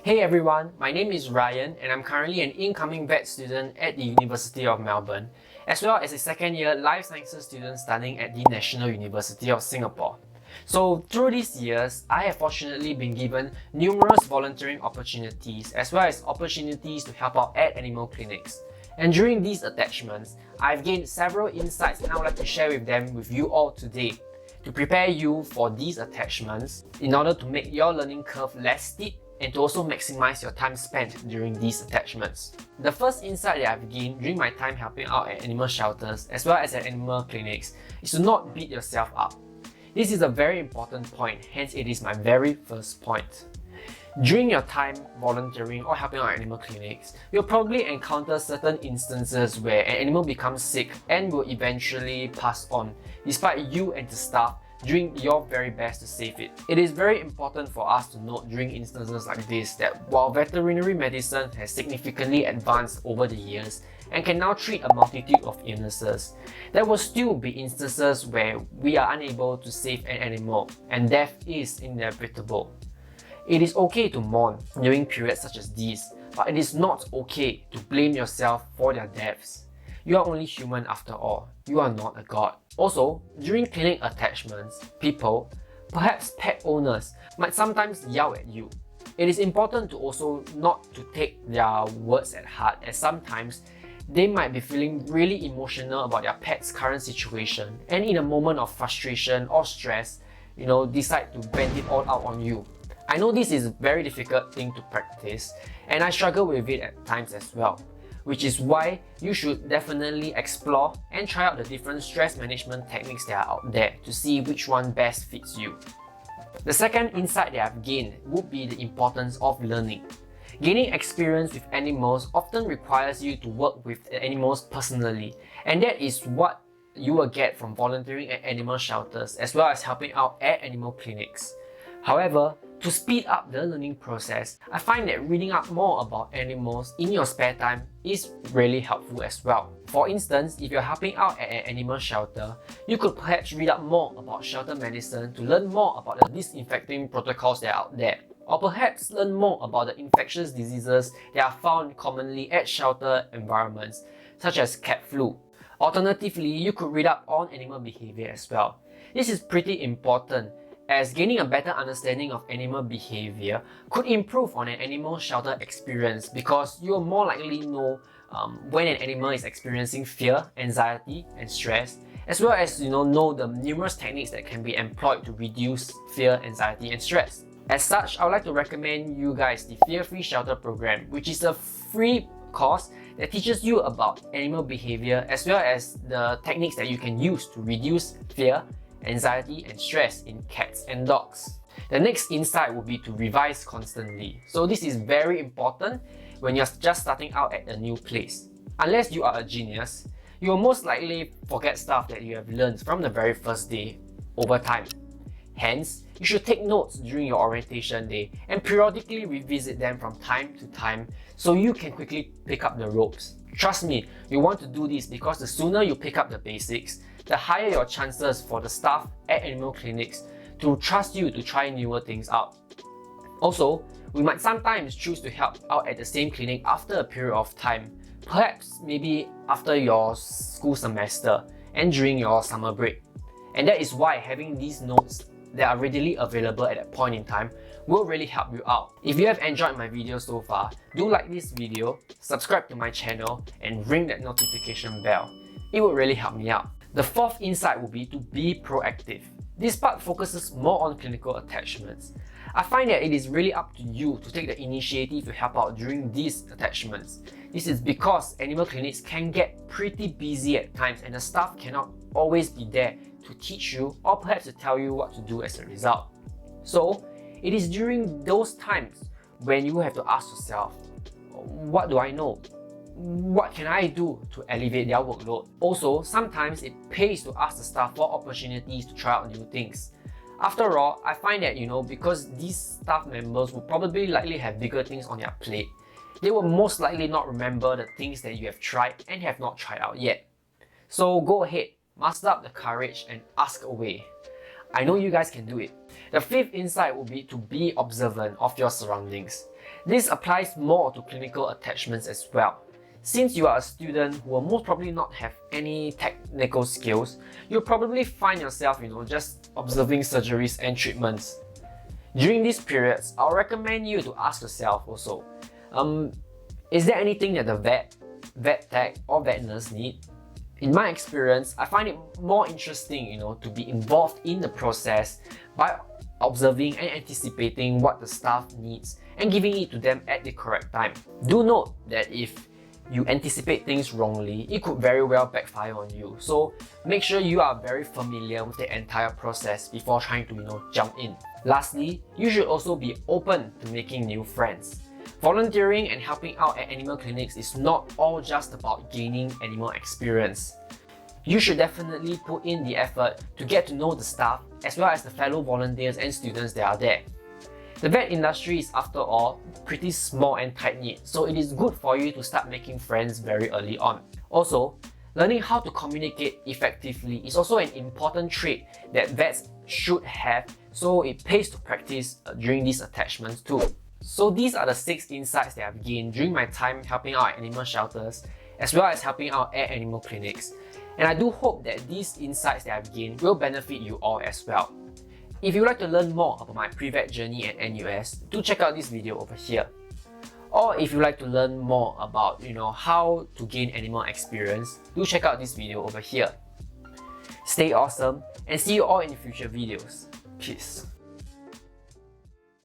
Hey everyone, my name is Ryan and I'm currently an incoming vet student at the University of Melbourne, as well as a second year life sciences student studying at the National University of Singapore. So through these years, I have fortunately been given numerous volunteering opportunities as well as opportunities to help out at animal clinics. And during these attachments, I've gained several insights and I would like to share with them with you all today to prepare you for these attachments in order to make your learning curve less steep and to also maximize your time spent during these attachments. The first insight that I've gained during my time helping out at animal shelters as well as at animal clinics is to not beat yourself up. This is a very important point, hence it is my very first point. During your time volunteering or helping out at animal clinics, you'll probably encounter certain instances where an animal becomes sick and will eventually pass on, despite you and the staff doing your very best to save it. It is very important for us to note during instances like this that while veterinary medicine has significantly advanced over the years and can now treat a multitude of illnesses, there will still be instances where we are unable to save an animal and death is inevitable. It is okay to mourn during periods such as these, but it is not okay to blame yourself for their deaths. You are only human after all, you are not a god. Also, during clinic attachments, people, perhaps pet owners, might sometimes yell at you. It is important to also not to take their words at heart, as sometimes they might be feeling really emotional about their pet's current situation and in a moment of frustration or stress, decide to vent it all out on you. I know this is a very difficult thing to practice and I struggle with it at times as well, which is why you should definitely explore and try out the different stress management techniques that are out there to see which one best fits you. The second insight that I've gained would be the importance of learning. Gaining experience with animals often requires you to work with the animals personally, and that is what you will get from volunteering at animal shelters as well as helping out at animal clinics. However, to speed up the learning process, I find that reading up more about animals in your spare time is really helpful as well. For instance, if you're helping out at an animal shelter, you could perhaps read up more about shelter medicine to learn more about the disinfecting protocols that are out there. Or perhaps learn more about the infectious diseases that are found commonly at shelter environments, such as cat flu. Alternatively, you could read up on animal behavior as well. This is pretty important, as gaining a better understanding of animal behavior could improve on an animal shelter experience because you will more likely know when an animal is experiencing fear, anxiety, and stress, as well as know the numerous techniques that can be employed to reduce fear, anxiety, and stress. As such, I would like to recommend you guys the Fear-Free Shelter Program, which is a free course that teaches you about animal behavior as well as the techniques that you can use to reduce fear, anxiety, and stress in cats and dogs. The next insight will be to revise constantly. So this is very important when you're just starting out at a new place. Unless you are a genius, you will most likely forget stuff that you have learned from the very first day over time. Hence, you should take notes during your orientation day and periodically revisit them from time to time so you can quickly pick up the ropes. Trust me, you want to do this because the sooner you pick up the basics, the higher your chances for the staff at animal clinics to trust you to try newer things out. Also, we might sometimes choose to help out at the same clinic after a period of time, perhaps maybe after your school semester and during your summer break. And that is why having these notes that are readily available at that point in time will really help you out. If you have enjoyed my video so far, do like this video, subscribe to my channel, and ring that notification bell. It would really help me out. The fourth insight will be to be proactive. This part focuses more on clinical attachments. I find that it is really up to you to take the initiative to help out during these attachments. This is because animal clinics can get pretty busy at times and the staff cannot always be there to teach you or perhaps to tell you what to do as a result. So, it is during those times when you have to ask yourself, what do I know? What can I do to alleviate their workload? Also, sometimes it pays to ask the staff for opportunities to try out new things. After all, I find that because these staff members will probably likely have bigger things on their plate, they will most likely not remember the things that you have tried and have not tried out yet. So go ahead, muster up the courage and ask away. I know you guys can do it. The fifth insight would be to be observant of your surroundings. This applies more to clinical attachments as well. Since you are a student who will most probably not have any technical skills, you'll probably find yourself, just observing surgeries and treatments. During these periods, I'll recommend you to ask yourself also, is there anything that the vet tech or vet nurse need? In my experience, I find it more interesting, to be involved in the process by observing and anticipating what the staff needs and giving it to them at the correct time. Do note that if you anticipate things wrongly, it could very well backfire on you. So make sure you are very familiar with the entire process before trying to, jump in. Lastly, you should also be open to making new friends. Volunteering and helping out at animal clinics is not all just about gaining animal experience. You should definitely put in the effort to get to know the staff as well as the fellow volunteers and students that are there. The vet industry is, after all, pretty small and tight-knit, so it is good for you to start making friends very early on. Also, learning how to communicate effectively is also an important trait that vets should have, so it pays to practice during these attachments too. So these are the 6 insights that I've gained during my time helping out at animal shelters, as well as helping out at animal clinics. And I do hope that these insights that I've gained will benefit you all as well. If you'd like to learn more about my pre-vet journey at NUS, do check out this video over here. Or if you'd like to learn more about, how to gain animal experience, do check out this video over here. Stay awesome and see you all in future videos. Peace.